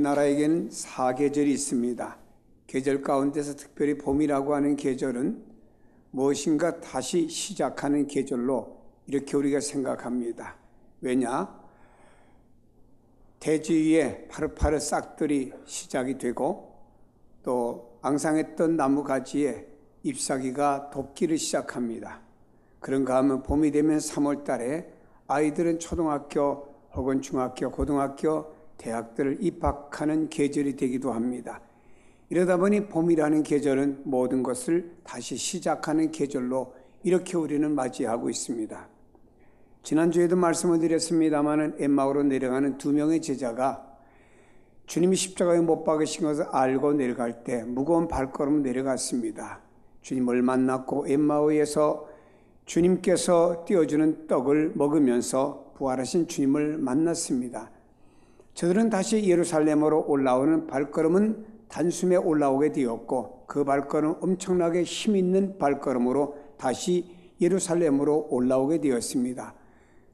우리나라에게는 사계절이 있습니다. 계절 가운데서 특별히 봄이라고 하는 계절은 무엇인가 다시 시작하는 계절로 이렇게 우리가 생각합니다. 왜냐? 대지 위에 파릇파릇 싹들이 시작이 되고 또 앙상했던 나무 가지에 잎사귀가 돋기를 시작합니다. 그런가 하면 봄이 되면 3월 달에 아이들은 초등학교 혹은 중학교, 고등학교, 대학들을 입학하는 계절이 되기도 합니다. 이러다 보니 봄이라는 계절은 모든 것을 다시 시작하는 계절로 이렇게 우리는 맞이하고 있습니다. 지난주에도 말씀을 드렸습니다마는 엠마오로 내려가는 2명의 제자가 주님이 십자가에 못 박으신 것을 알고 내려갈 때 무거운 발걸음으로 내려갔습니다. 주님을 만났고 엠마오에서 주님께서 띄워주는 떡을 먹으면서 부활하신 주님을 만났습니다. 저들은 다시 예루살렘으로 올라오는 발걸음은 단숨에 올라오게 되었고 그 발걸음 엄청나게 힘있는 발걸음으로 다시 예루살렘으로 올라오게 되었습니다.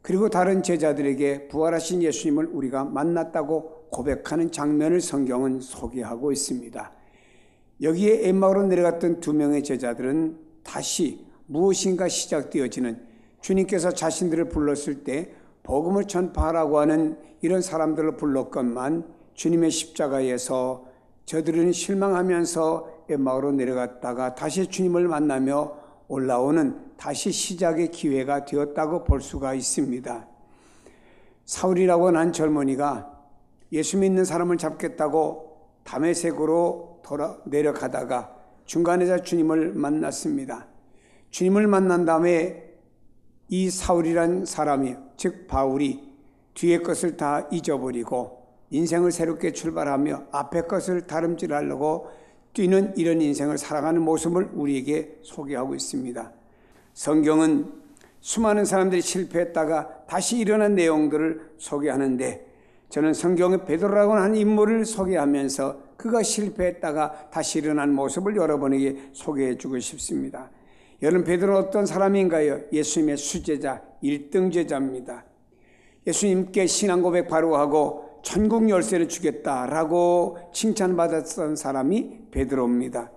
그리고 다른 제자들에게 부활하신 예수님을 우리가 만났다고 고백하는 장면을 성경은 소개하고 있습니다. 여기에 엠마오로 내려갔던 2명의 제자들은 다시 무엇인가 시작되어지는, 주님께서 자신들을 불렀을 때 복음을 전파하라고 하는 이런 사람들을 불렀건만 주님의 십자가에서 저들은 실망하면서 엠마오로 내려갔다가 다시 주님을 만나며 올라오는 다시 시작의 기회가 되었다고 볼 수가 있습니다. 사울이라고 하는 젊은이가 예수 믿는 사람을 잡겠다고 다메섹으로 내려가다가 중간에서 주님을 만났습니다. 주님을 만난 다음에 이 사울이란 사람이, 즉 바울이 뒤의 것을 다 잊어버리고 인생을 새롭게 출발하며 앞의 것을 다름질하려고 뛰는 이런 인생을 살아가는 모습을 우리에게 소개하고 있습니다. 성경은 수많은 사람들이 실패했다가 다시 일어난 내용들을 소개하는데 저는 성경의 베드로라고 하는 인물을 소개하면서 그가 실패했다가 다시 일어난 모습을 여러분에게 소개해 주고 싶습니다. 여러분, 베드로는 어떤 사람인가요? 예수님의 수제자, 1등 제자입니다. 예수님께 신앙 고백 바로 하고 천국 열쇠를 주겠다라고 칭찬받았던 사람이 베드로입니다.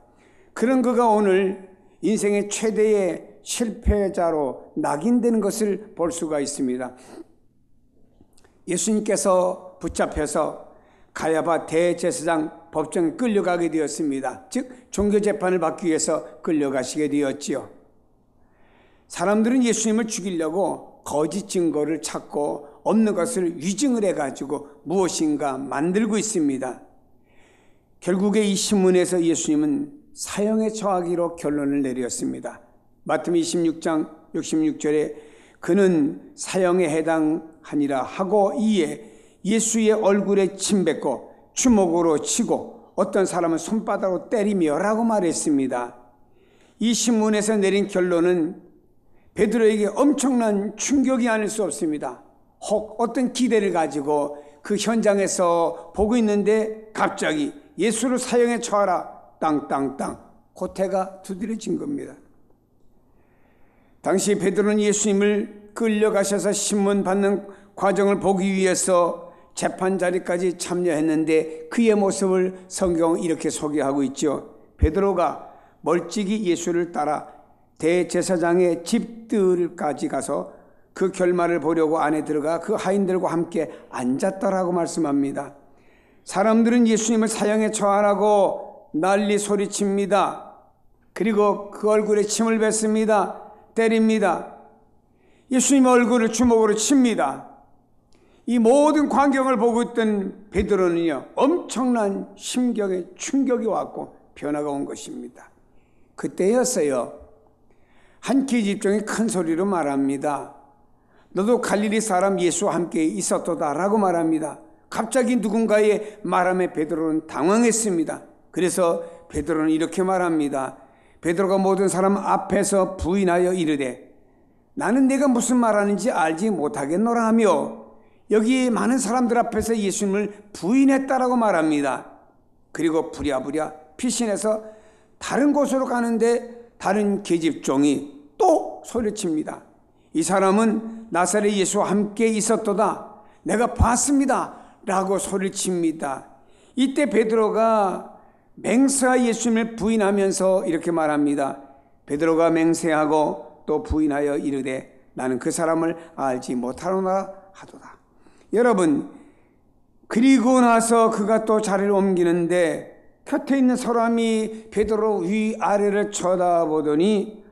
그런 그가 오늘 인생의 최대의 실패자로 낙인되는 것을 볼 수가 있습니다. 예수님께서 붙잡혀서 가야바 대제사장 법정에 끌려가게 되었습니다. 즉 종교재판을 받기 위해서 끌려가시게 되었지요. 사람들은 예수님을 죽이려고 거짓 증거를 찾고 없는 것을 위증을 해가지고 무엇인가 만들고 있습니다. 결국에 이 신문에서 예수님은 사형에 처하기로 결론을 내렸습니다. 마태복음 26장 66절에 그는 사형에 해당하니라 하고 이에 예수의 얼굴에 침 뱉고 주먹으로 치고 어떤 사람은 손바닥으로 때리며 라고 말했습니다. 이 신문에서 내린 결론은 베드로에게 엄청난 충격이 아닐 수 없습니다. 혹 어떤 기대를 가지고 그 현장에서 보고 있는데 갑자기 예수를 사형에 처하라 땅땅땅 고태가 두드려진 겁니다. 당시 베드로는 예수님을 끌려가셔서 신문 받는 과정을 보기 위해서 재판 자리까지 참여했는데 그의 모습을 성경은 이렇게 소개하고 있죠. 베드로가 멀찍이 예수를 따라 대제사장의 집들까지 가서 그 결말을 보려고 안에 들어가 그 하인들과 함께 앉았다라고 말씀합니다. 사람들은 예수님을 사형에 처하라고 난리 소리칩니다. 그리고 그 얼굴에 침을 뱉습니다. 때립니다. 예수님의 얼굴을 주먹으로 칩니다. 이 모든 광경을 보고 있던 베드로는요, 엄청난 심경에 충격이 왔고 변화가 온 것입니다. 그때였어요. 한 계집종이 큰 소리로 말합니다. 너도 갈릴리 사람 예수와 함께 있었도다라고 말합니다. 갑자기 누군가의 말함에 베드로는 당황했습니다. 그래서 베드로는 이렇게 말합니다. 베드로가 모든 사람 앞에서 부인하여 이르되 나는 내가 무슨 말하는지 알지 못하겠노라 하며 여기 많은 사람들 앞에서 예수님을 부인했다라고 말합니다. 그리고 부랴부랴 피신해서 다른 곳으로 가는데 다른 계집종이 또 소리칩니다. 이 사람은 나사렛 예수와 함께 있었도다. 내가 봤습니다. 라고 소리칩니다. 이때 베드로가 맹세하 예수님을 부인하면서 이렇게 말합니다. 베드로가 맹세하고 또 부인하여 이르되 나는 그 사람을 알지 못하노라 하도다. 여러분, 그리고 나서 그가 또 자리를 옮기는데 곁에 있는 사람이 베드로 위아래를 쳐다보더니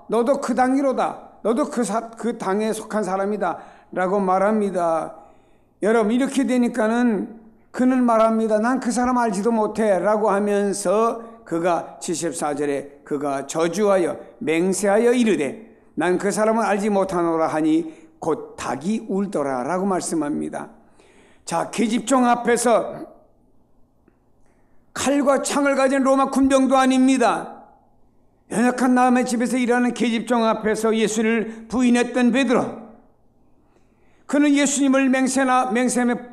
너도 그 당이로다. 너도 그 당에 속한 사람이다 라고 말합니다. 여러분, 이렇게 되니까는 그는 말합니다. 난 그 사람 알지도 못해 라고 하면서 그가 74절에 그가 저주하여 맹세하여 이르되 난 그 사람을 알지 못하노라 하니 곧 닭이 울더라 라고 말씀합니다. 자, 계집종 앞에서 칼과 창을 가진 로마 군병도 아닙니다. 연약한 남의 집에서 일하는 계집종 앞에서 예수를 부인했던 베드로, 그는 예수님을 맹세하며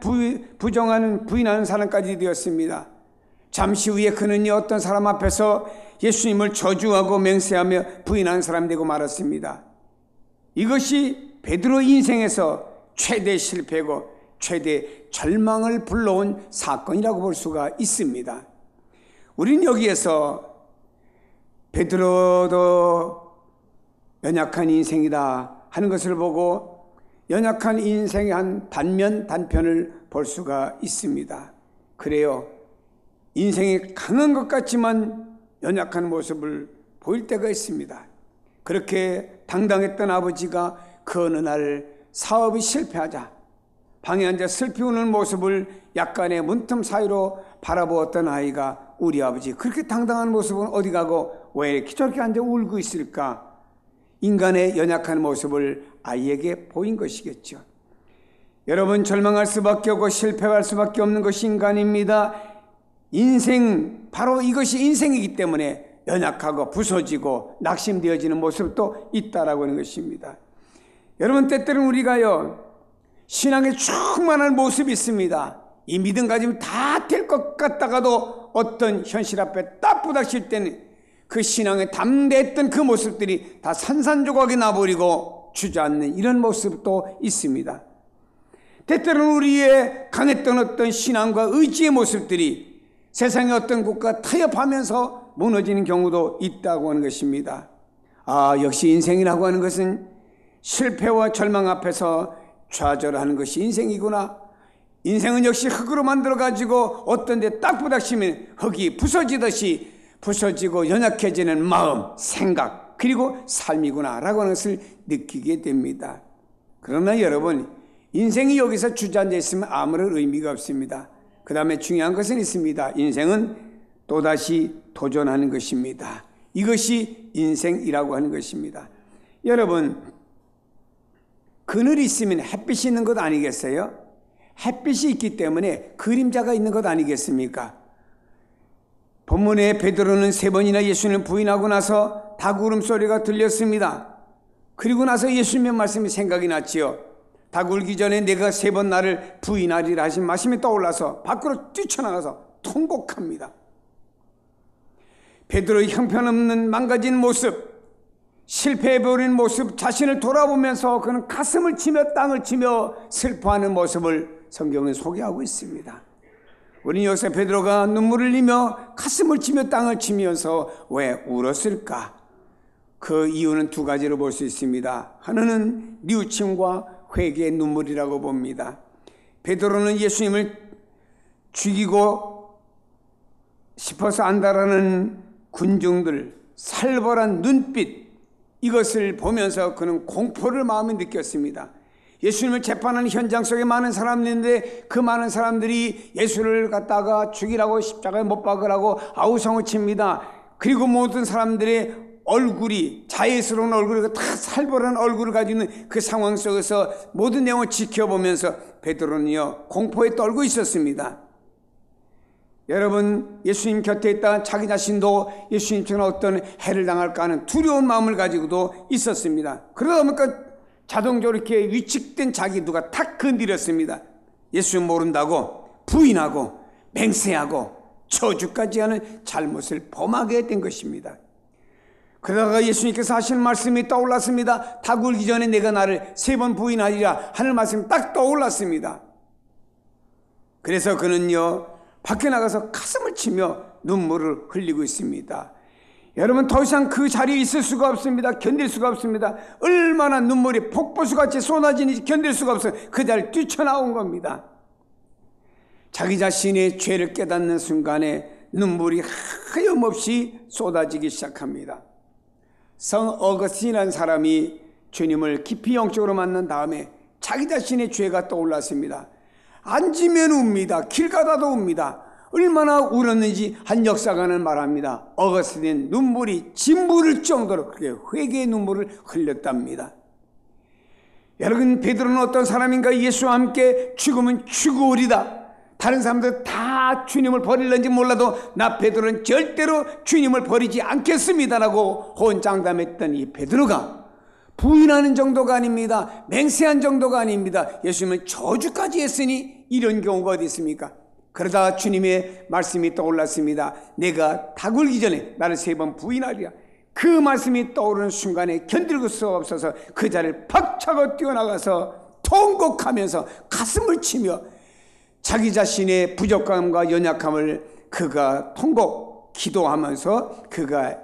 부인하는 사람까지 되었습니다. 잠시 후에 그는 어떤 사람 앞에서 예수님을 저주하고 맹세하며 부인하는 사람이 되고 말았습니다. 이것이 베드로 인생에서 최대 실패고 최대 절망을 불러온 사건이라고 볼 수가 있습니다. 우리는 여기에서 베드로도 연약한 인생이다 하는 것을 보고 연약한 인생의 한 단편을 볼 수가 있습니다. 그래요, 인생이 강한 것 같지만 연약한 모습을 보일 때가 있습니다. 그렇게 당당했던 아버지가 그 어느 날 사업이 실패하자 방에 앉아 슬피 우는 모습을 약간의 문틈 사이로 바라보았던 아이가 우리 아버지 그렇게 당당한 모습은 어디 가고 왜 이렇게 저렇게 앉아 울고 있을까? 인간의 연약한 모습을 아이에게 보인 것이겠죠. 여러분, 절망할 수밖에 없고 실패할 수밖에 없는 것이 인간입니다. 인생, 바로 이것이 인생이기 때문에 연약하고 부서지고 낙심되어지는 모습도 있다라고 하는 것입니다. 여러분, 때때로는 우리가요, 신앙에 충만한 모습이 있습니다. 이 믿음 가지면 다 될 것 같다가도 어떤 현실 앞에 딱 부닥칠 때는 그 신앙에 담대했던 그 모습들이 다 산산조각이 나버리고 주저앉는 이런 모습도 있습니다. 때때로는 우리의 강했던 어떤 신앙과 의지의 모습들이 세상의 어떤 곳과 타협하면서 무너지는 경우도 있다고 하는 것입니다. 역시 인생이라고 하는 것은 실패와 절망 앞에서 좌절하는 것이 인생이구나. 인생은 역시 흙으로 만들어가지고 어떤 데 딱 부닥치면 흙이 부서지듯이 부서지고 연약해지는 마음, 생각, 그리고 삶이구나 라고 하는 것을 느끼게 됩니다. 그러나 여러분, 인생이 여기서 주저앉아 있으면 아무런 의미가 없습니다. 그 다음에 중요한 것은 있습니다. 인생은 또다시 도전하는 것입니다. 이것이 인생이라고 하는 것입니다. 여러분, 그늘이 있으면 햇빛이 있는 것 아니겠어요? 햇빛이 있기 때문에 그림자가 있는 것 아니겠습니까? 본문에 베드로는 3번이나 예수님을 부인하고 나서 닭 울음소리가 들렸습니다. 그리고 나서 예수님의 말씀이 생각이 났지요. 닭 울기 전에 내가 3번 나를 부인하리라 하신 말씀이 떠올라서 밖으로 뛰쳐나가서 통곡합니다. 베드로의 형편없는 망가진 모습, 실패해버린 모습, 자신을 돌아보면서 그는 가슴을 치며 땅을 치며 슬퍼하는 모습을 성경은 소개하고 있습니다. 우리는 여기서 베드로가 눈물을 흘리며 가슴을 치며 땅을 치면서 왜 울었을까? 그 이유는 2가지로 볼 수 있습니다. 하나는 뉘우침과 회개의 눈물이라고 봅니다. 베드로는 예수님을 죽이고 싶어서 안다라는 군중들, 살벌한 눈빛, 이것을 보면서 그는 공포를 마음에 느꼈습니다. 예수님을 재판하는 현장 속에 많은 사람이 있는데 그 많은 사람들이 예수를 갖다가 죽이라고 십자가에 못 박으라고 아우성을 칩니다. 그리고 모든 사람들의 얼굴이 자애스러운 얼굴이고 다 살벌한 얼굴을 가지고 있는 그 상황 속에서 모든 내용을 지켜보면서 베드로는요 공포에 떨고 있었습니다. 여러분, 예수님 곁에 있다 자기 자신도 예수님처럼 어떤 해를 당할까 하는 두려운 마음을 가지고도 있었습니다. 그러다 보니까 자동적으로 이렇게 위축된 자기 누가 탁 건드렸습니다. 예수님 모른다고 부인하고 맹세하고 저주까지 하는 잘못을 범하게 된 것입니다. 그러다가 예수님께서 하신 말씀이 떠올랐습니다. 닭 울기 전에 내가 나를 3번 부인하리라 하는 말씀이 딱 떠올랐습니다. 그래서 그는요 밖에 나가서 가슴을 치며 눈물을 흘리고 있습니다. 여러분, 더 이상 그 자리에 있을 수가 없습니다. 견딜 수가 없습니다. 얼마나 눈물이 폭포수같이 쏟아지는지 견딜 수가 없어요. 그 자리를 뛰쳐나온 겁니다. 자기 자신의 죄를 깨닫는 순간에 눈물이 하염없이 쏟아지기 시작합니다. 성 어거스틴이라는 사람이 주님을 깊이 영적으로 만난 다음에 자기 자신의 죄가 떠올랐습니다. 앉으면 웁니다. 길 가다도 웁니다. 얼마나 울었는지 한 역사가는 말합니다. 어거스틴은 눈물이 진부를 정도로 그렇게 회개의 눈물을 흘렸답니다. 여러분, 베드로는 어떤 사람인가? 예수와 함께 죽으면 죽으리다. 다른 사람들 다 주님을 버릴는지 몰라도 나 베드로는 절대로 주님을 버리지 않겠습니다라고 호언장담했던 이 베드로가 부인하는 정도가 아닙니다. 맹세한 정도가 아닙니다. 예수님은 저주까지 했으니 이런 경우가 어디 있습니까? 그러다 주님의 말씀이 떠올랐습니다. 내가 다 굴기 전에 나를 3번 부인하리라. 그 말씀이 떠오르는 순간에 견딜 수 없어서 그 자리를 박차고 뛰어나가서 통곡하면서 가슴을 치며 자기 자신의 부족함과 연약함을 그가 기도하면서 그가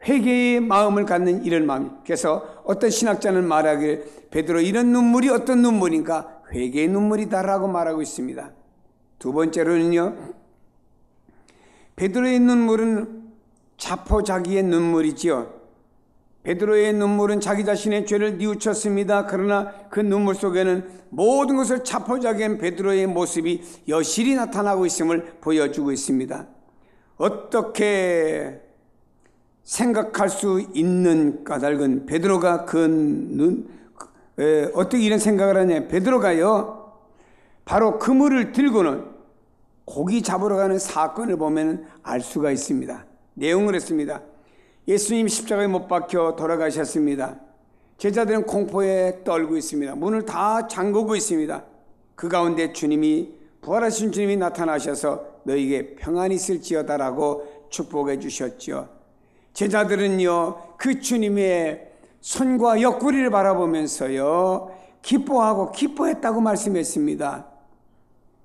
회개의 마음을 갖는 이런 마음. 그래서 어떤 신학자는 말하길 베드로 이런 눈물이 어떤 눈물인가? 회개의 눈물이다라고 말하고 있습니다. 두 번째로는요, 베드로의 눈물은 자포자기의 눈물이지요. 베드로의 눈물은 자기 자신의 죄를 뉘우쳤습니다. 그러나 그 눈물 속에는 모든 것을 자포자기한 베드로의 모습이 여실히 나타나고 있음을 보여주고 있습니다. 어떻게 생각할 수 있는 까닭은 베드로가 어떻게 이런 생각을 하냐? 베드로가요, 바로 그물을 들고는 고기 잡으러 가는 사건을 보면 알 수가 있습니다. 내용을 했습니다. 예수님 십자가에 못 박혀 돌아가셨습니다. 제자들은 공포에 떨고 있습니다. 문을 다 잠그고 있습니다. 그 가운데 부활하신 주님이 나타나셔서 너에게 평안이 있을지어다라고 축복해 주셨죠. 제자들은요, 그 주님의 손과 옆구리를 바라보면서요, 기뻐했다고 말씀했습니다.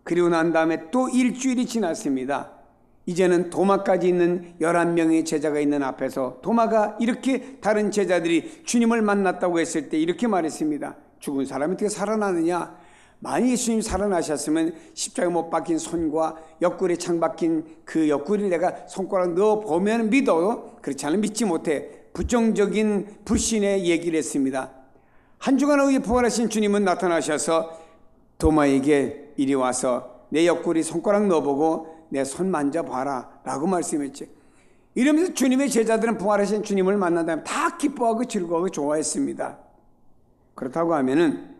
그리고 난 다음에 또 일주일이 지났습니다. 이제는 도마까지 있는 11명의 제자가 있는 앞에서 도마가 이렇게 다른 제자들이 주님을 만났다고 했을 때 이렇게 말했습니다. 죽은 사람이 어떻게 살아나느냐? 만약 예수님 살아나셨으면 십자가에 못 박힌 손과 옆구리에 창 박힌 그 옆구리를 내가 손가락 넣어보면 믿어도 그렇지 않으면 믿지 못해. 부정적인 불신의 얘기를 했습니다. 한 주간 후에 부활하신 주님은 나타나셔서 도마에게 이리 와서 내 옆구리 손가락 넣어보고 내 손 만져봐라 라고 말씀했지. 이러면서 주님의 제자들은 부활하신 주님을 만난 다음에 다 기뻐하고 즐거워하고 좋아했습니다. 그렇다고 하면은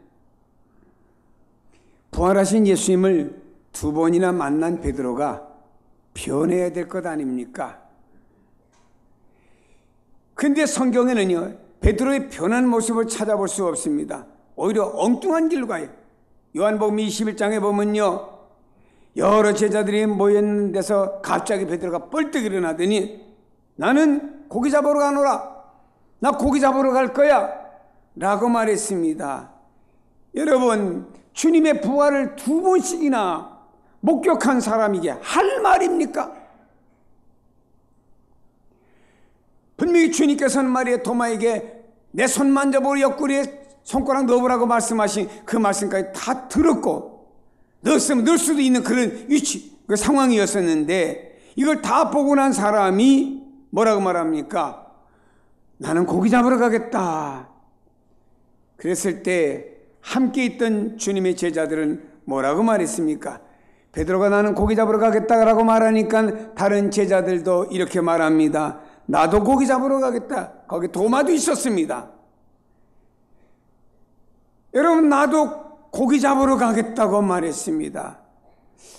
부활하신 예수님을 2번이나 만난 베드로가 변해야 될 것 아닙니까? 근데 성경에는요, 베드로의 변한 모습을 찾아볼 수 없습니다. 오히려 엉뚱한 길로 가요. 요한복음 21장에 보면요, 여러 제자들이 모였는 데서 갑자기 베드로가 뻘떡 일어나더니 나는 고기 잡으러 가노라. 나 고기 잡으러 갈 거야 라고 말했습니다. 여러분, 주님의 부활을 2번씩이나 목격한 사람이게 할 말입니까? 분명히 주님께서는 말이에요, 도마에게 내 손 만져보고 옆구리에 손가락 넣어보라고 말씀하신 그 말씀까지 다 들었고 넣었으면 넣을 수도 있는 그런 위치, 그 상황이었었는데 이걸 다 보고 난 사람이 뭐라고 말합니까? 나는 고기 잡으러 가겠다. 그랬을 때 함께 있던 주님의 제자들은 뭐라고 말했습니까? 베드로가 나는 고기 잡으러 가겠다라고 말하니까 다른 제자들도 이렇게 말합니다. 나도 고기 잡으러 가겠다. 거기 도마도 있었습니다. 여러분, 나도 고기 잡으러 가겠다고 말했습니다.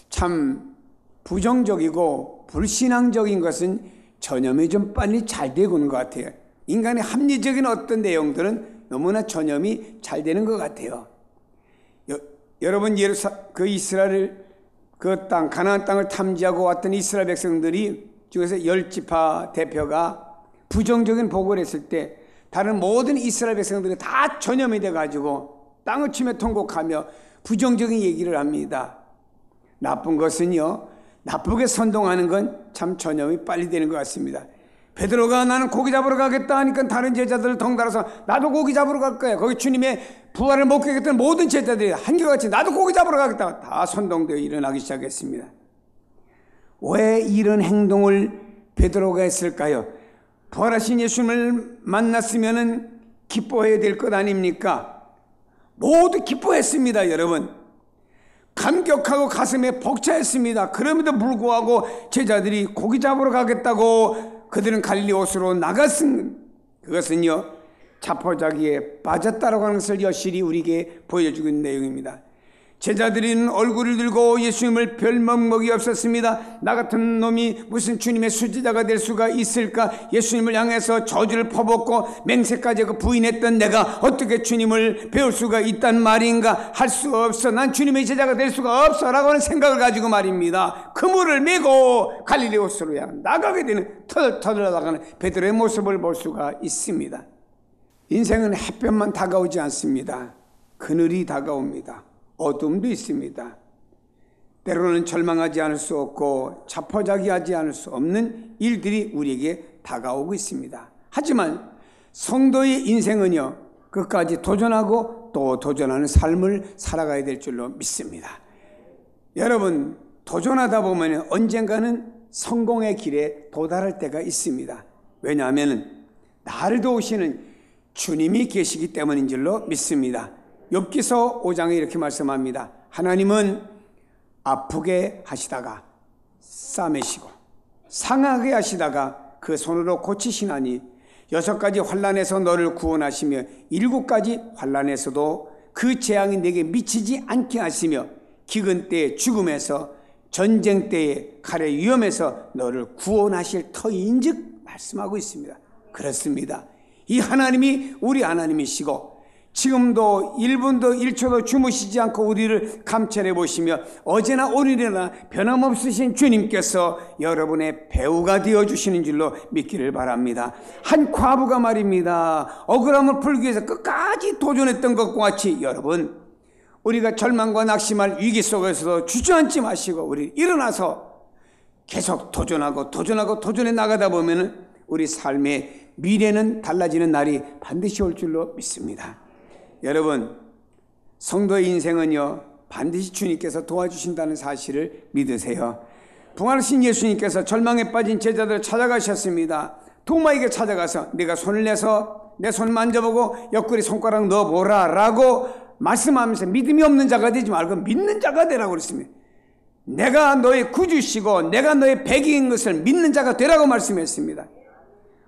참 부정적이고 불신앙적인 것은 전염이 좀 빨리 잘 되고 있는 것 같아요. 인간의 합리적인 어떤 내용들은 너무나 전염이 잘 되는 것 같아요. 여러분, 그 이스라엘 그 땅, 가나안 땅을 탐지하고 왔던 이스라엘 백성들이 중에서 10지파 대표가 부정적인 보고를 했을 때 다른 모든 이스라엘 백성들이 다 전염이 돼가지고 땅을 치며 통곡하며 부정적인 얘기를 합니다. 나쁜 것은요, 나쁘게 선동하는 건 참 전염이 빨리 되는 것 같습니다. 베드로가 나는 고기 잡으러 가겠다 하니까 다른 제자들을 덩달아서 나도 고기 잡으러 갈 거야. 거기 주님의 부활을 목격했던 모든 제자들이 한결같이 나도 고기 잡으러 가겠다. 다 선동되어 일어나기 시작했습니다. 왜 이런 행동을 베드로가 했을까요? 부활하신 예수님을 만났으면 기뻐해야 될 것 아닙니까? 모두 기뻐했습니다, 여러분. 감격하고 가슴에 벅차했습니다. 그럼에도 불구하고 제자들이 고기 잡으러 가겠다고 그들은 갈릴리 호수로 나갔습니다. 그것은요, 자포자기에 빠졌다라고 하는 것을 여실히 우리에게 보여주고 있는 내용입니다. 제자들은 얼굴을 들고 예수님을 별 먹먹이 없었습니다. 나 같은 놈이 무슨 주님의 수제자가 될 수가 있을까? 예수님을 향해서 저주를 퍼붓고 맹세까지 부인했던 내가 어떻게 주님을 배울 수가 있단 말인가? 할 수 없어. 난 주님의 제자가 될 수가 없어 라고 하는 생각을 가지고 말입니다. 그물을 메고 갈릴리 호수로 나가게 되는 터덜터덜 나가는 베드로의 모습을 볼 수가 있습니다. 인생은 햇볕만 다가오지 않습니다. 그늘이 다가옵니다. 어둠도 있습니다. 때로는 절망하지 않을 수 없고 자포자기하지 않을 수 없는 일들이 우리에게 다가오고 있습니다. 하지만 성도의 인생은요, 끝까지 도전하고 또 도전하는 삶을 살아가야 될 줄로 믿습니다. 여러분, 도전하다 보면 언젠가는 성공의 길에 도달할 때가 있습니다. 왜냐하면 나를 도우시는 주님이 계시기 때문인 줄로 믿습니다. 욥기서 5장에 이렇게 말씀합니다. 하나님은 아프게 하시다가 싸매시고 상하게 하시다가 그 손으로 고치시나니 6가지 환난에서 너를 구원하시며 7가지 환난에서도 그 재앙이 내게 미치지 않게 하시며 기근 때에 죽음에서 전쟁 때에 칼의 위험에서 너를 구원하실 터인즉 말씀하고 있습니다. 그렇습니다. 이 하나님이 우리 하나님이시고 지금도 1분도 1초도 주무시지 않고 우리를 감찰해 보시며 어제나 오늘이나 변함없으신 주님께서 여러분의 배우가 되어주시는 줄로 믿기를 바랍니다. 한 과부가 말입니다. 억울함을 풀기 위해서 끝까지 도전했던 것과 같이 여러분, 우리가 절망과 낙심할 위기 속에서도 주저앉지 마시고 우리 일어나서 계속 도전해 나가다 보면 우리 삶의 미래는 달라지는 날이 반드시 올 줄로 믿습니다. 여러분, 성도의 인생은요, 반드시 주님께서 도와주신다는 사실을 믿으세요. 부활하신 예수님께서 절망에 빠진 제자들을 찾아가셨습니다. 도마에게 찾아가서 네가 손을 내서 내 손 만져보고 옆구리 손가락 넣어보라 라고 말씀하면서 믿음이 없는 자가 되지 말고 믿는 자가 되라고 그랬습니다. 내가 너의 구주시고 내가 너의 백인 것을 믿는 자가 되라고 말씀했습니다.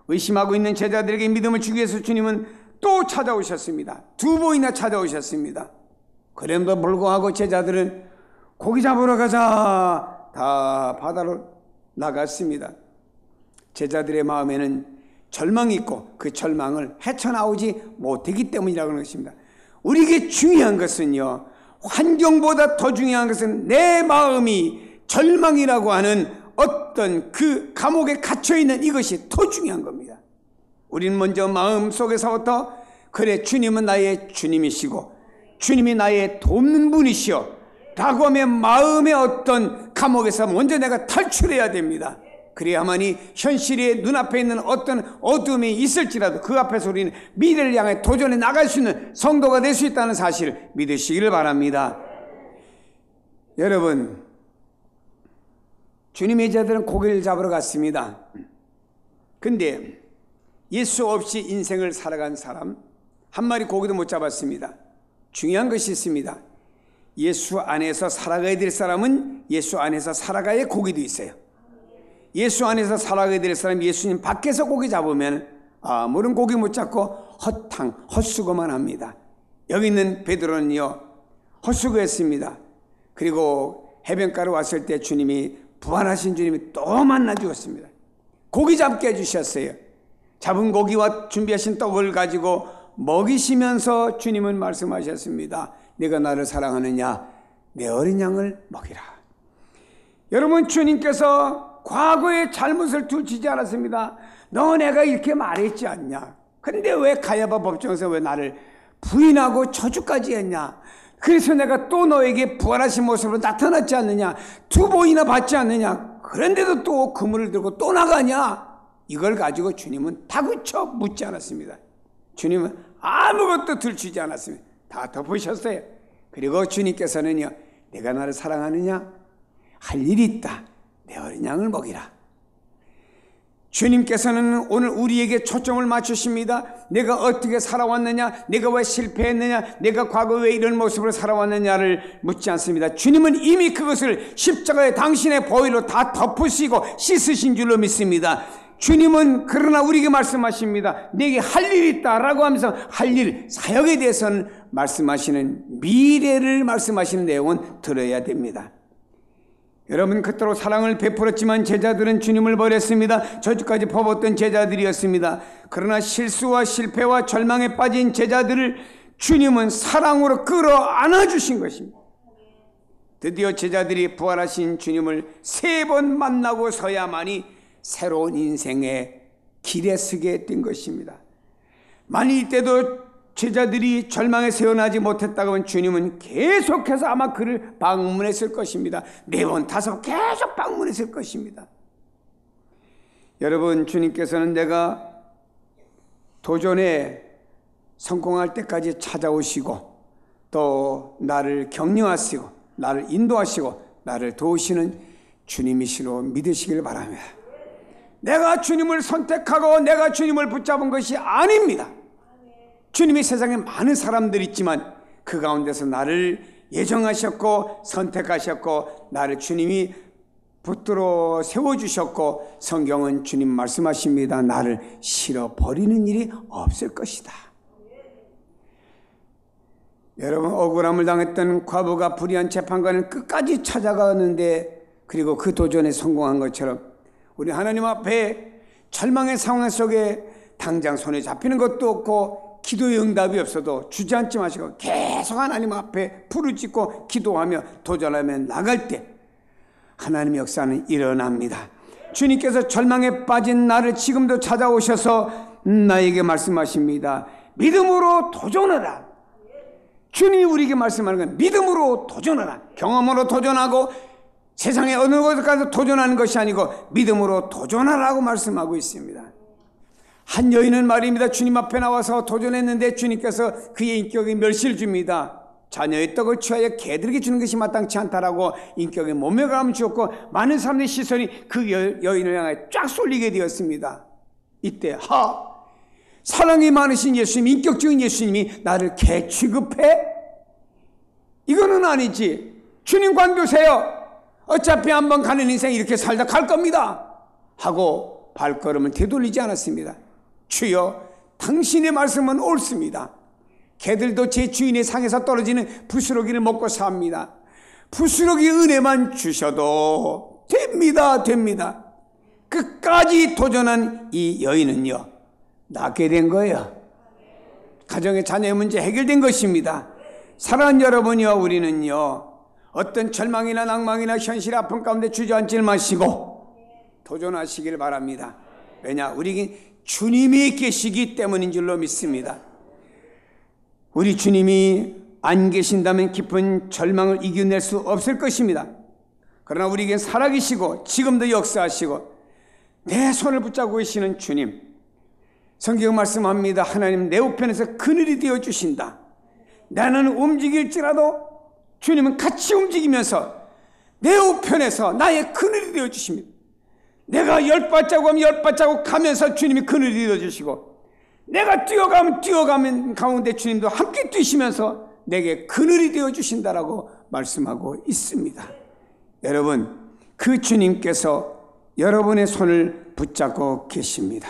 의심하고 있는 제자들에게 믿음을 주기 위해서 주님은 또 찾아오셨습니다. 2번이나 찾아오셨습니다. 그럼에도 불구하고 제자들은 고기 잡으러 가자 다 바다로 나갔습니다. 제자들의 마음에는 절망이 있고 그 절망을 헤쳐나오지 못하기 때문이라고 하는 것입니다. 우리에게 중요한 것은요, 환경보다 더 중요한 것은 내 마음이 절망이라고 하는 어떤 그 감옥에 갇혀있는 이것이 더 중요한 겁니다. 우리는 먼저 마음속에서부터 그래 주님은 나의 주님이시고 주님이 나의 돕는 분이시오 라고 하면 마음의 어떤 감옥에서 먼저 내가 탈출해야 됩니다. 그래야만이 현실의 눈앞에 있는 어떤 어둠이 있을지라도 그 앞에서 우리는 미래를 향해 도전해 나갈 수 있는 성도가 될 수 있다는 사실을 믿으시기를 바랍니다. 여러분, 주님의 제자들은 고기를 잡으러 갔습니다. 근데 예수 없이 인생을 살아간 사람 한 마리 고기도 못 잡았습니다. 중요한 것이 있습니다. 예수 안에서 살아가야 될 사람은 예수 안에서 살아가야 고기도 있어요. 예수 안에서 살아가야 될 사람, 예수님 밖에서 고기 잡으면 아무런 고기 못 잡고 헛수고만 합니다. 여기 있는 베드로는요, 헛수고했습니다. 그리고 해변가로 왔을 때 주님이, 부활하신 주님이 또 만나 주었습니다. 고기 잡게 해주셨어요. 잡은 고기와 준비하신 떡을 가지고 먹이시면서 주님은 말씀하셨습니다. 네가 나를 사랑하느냐? 내 어린 양을 먹이라. 여러분, 주님께서 과거의 잘못을 둘치지 않았습니다. 너 내가 이렇게 말했지 않냐? 근데 왜 가야바 법정에서 왜 나를 부인하고 저주까지 했냐? 그래서 내가 또 너에게 부활하신 모습으로 나타났지 않느냐? 2번이나 받지 않느냐? 그런데도 또 그물을 들고 또 나가냐? 이걸 가지고 주님은 다그쳐 묻지 않았습니다. 주님은 아무것도 들추지 않았습니다. 다 덮으셨어요. 그리고 주님께서는요, 내가 나를 사랑하느냐? 할 일이 있다. 내 어린 양을 먹이라. 주님께서는 오늘 우리에게 초점을 맞추십니다. 내가 어떻게 살아왔느냐, 내가 왜 실패했느냐, 내가 과거에 왜 이런 모습으로 살아왔느냐를 묻지 않습니다. 주님은 이미 그것을 십자가의 당신의 보혈로 다 덮으시고 씻으신 줄로 믿습니다. 주님은 그러나 우리에게 말씀하십니다. 내게 할 일이 있다라고 하면서 할 일, 사역에 대해서는 말씀하시는 미래를 말씀하시는 내용은 들어야 됩니다. 여러분, 그토록 사랑을 베풀었지만 제자들은 주님을 버렸습니다. 저주까지 퍼붓던 제자들이었습니다. 그러나 실수와 실패와 절망에 빠진 제자들을 주님은 사랑으로 끌어안아 주신 것입니다. 드디어 제자들이 부활하신 주님을 3번 만나고서야만이 새로운 인생의 길에 서게 된 것입니다. 만일 이때도 제자들이 절망에 세어나지 못했다고 하면 주님은 계속해서 아마 그를 방문했을 것입니다. 4번, 5번 계속 방문했을 것입니다. 여러분, 주님께서는 내가 도전에 성공할 때까지 찾아오시고 또 나를 격려하시고 나를 인도하시고 나를 도우시는 주님이시로 믿으시길 바랍니다. 내가 주님을 선택하고 내가 주님을 붙잡은 것이 아닙니다. 주님이 세상에 많은 사람들이 있지만 그 가운데서 나를 예정하셨고 선택하셨고 나를 주님이 붙들어 세워주셨고 성경은 주님 말씀하십니다. 나를 실어버리는 일이 없을 것이다. 여러분, 억울함을 당했던 과부가 불의한 재판관을 끝까지 찾아가는데 그리고 그 도전에 성공한 것처럼 우리 하나님 앞에 절망의 상황 속에 당장 손에 잡히는 것도 없고 기도의 응답이 없어도 주저앉지 마시고 계속 하나님 앞에 부르짖고 기도하며 도전하며 나갈 때 하나님의 역사는 일어납니다. 주님께서 절망에 빠진 나를 지금도 찾아오셔서 나에게 말씀하십니다. 믿음으로 도전하라. 주님이 우리에게 말씀하는 건 믿음으로 도전하라. 경험으로 도전하고 세상의 어느 곳에 가서 도전하는 것이 아니고 믿음으로 도전하라고 말씀하고 있습니다. 한 여인은 말입니다. 주님 앞에 나와서 도전했는데 주님께서 그의 인격에 멸시를 줍니다. 자녀의 떡을 취하여 개들에게 주는 것이 마땅치 않다라고 인격에 모멸감을 주었고 많은 사람들의 시선이 그 여인을 향해 쫙 쏠리게 되었습니다. 이때 사랑이 많으신 예수님, 인격적인 예수님이 나를 개 취급해? 이거는 아니지. 주님 관두세요. 어차피 한번 가는 인생 이렇게 살다 갈 겁니다 하고 발걸음을 되돌리지 않았습니다. 주여, 당신의 말씀은 옳습니다. 개들도 제 주인의 상에서 떨어지는 부스러기를 먹고 삽니다. 부스러기 은혜만 주셔도 됩니다. 끝까지 도전한 이 여인은요, 낫게 된 거예요. 가정의 자녀의 문제 해결된 것입니다. 사랑하는 여러분이요, 우리는요, 어떤 절망이나 낭망이나 현실의 아픔 가운데 주저앉지 마시고 도전하시길 바랍니다. 왜냐? 우리에게 주님이 계시기 때문인 줄로 믿습니다. 우리 주님이 안 계신다면 깊은 절망을 이겨낼 수 없을 것입니다. 그러나 우리에게 살아계시고 지금도 역사하시고 내 손을 붙잡고 계시는 주님, 성경 말씀합니다. 하나님 내 우편에서 그늘이 되어주신다. 나는 움직일지라도 주님은 같이 움직이면서 내 우편에서 나의 그늘이 되어주십니다. 내가 10발자국 하면 10발자국 가면서 주님이 그늘이 되어주시고 내가 뛰어가면 가운데 주님도 함께 뛰시면서 내게 그늘이 되어주신다라고 말씀하고 있습니다. 여러분, 그 주님께서 여러분의 손을 붙잡고 계십니다.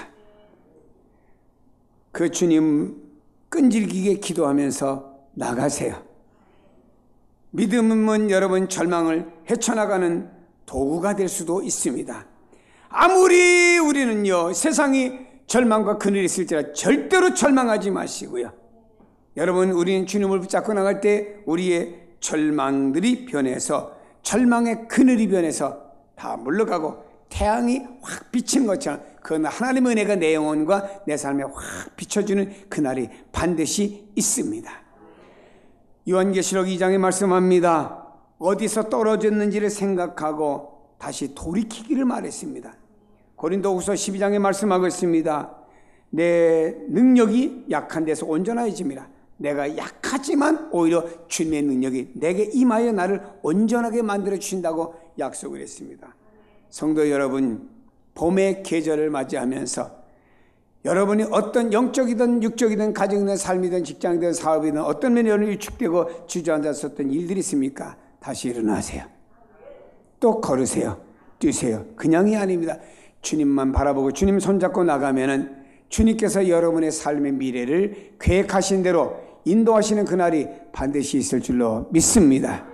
그 주님 끈질기게 기도하면서 나가세요. 믿음은 여러분 절망을 헤쳐나가는 도구가 될 수도 있습니다. 아무리 우리는요 세상이 절망과 그늘이 있을지라 절대로 절망하지 마시고요. 여러분, 우리는 주님을 붙잡고 나갈 때 우리의 절망들이 변해서 절망의 그늘이 변해서 다 물러가고 태양이 확 비친 것처럼 그 하나님의 은혜가 내 영혼과 내 삶에 확 비춰주는 그날이 반드시 있습니다. 요한계시록 2장에 말씀합니다. 어디서 떨어졌는지를 생각하고 다시 돌이키기를 말했습니다. 고린도후서 12장에 말씀하고 있습니다. 내 능력이 약한 데서 온전해집니다. 내가 약하지만 오히려 주님의 능력이 내게 임하여 나를 온전하게 만들어 주신다고 약속을 했습니다. 성도 여러분, 봄의 계절을 맞이하면서 여러분이 어떤 영적이든 육적이든 가정이든 삶이든 직장이든 사업이든 어떤 면에 여러분이 위축되고 주저앉았었던 일들이 있습니까? 다시 일어나세요. 또 걸으세요. 뛰세요. 그냥이 아닙니다. 주님만 바라보고 주님 손잡고 나가면은 주님께서 여러분의 삶의 미래를 계획하신 대로 인도하시는 그날이 반드시 있을 줄로 믿습니다.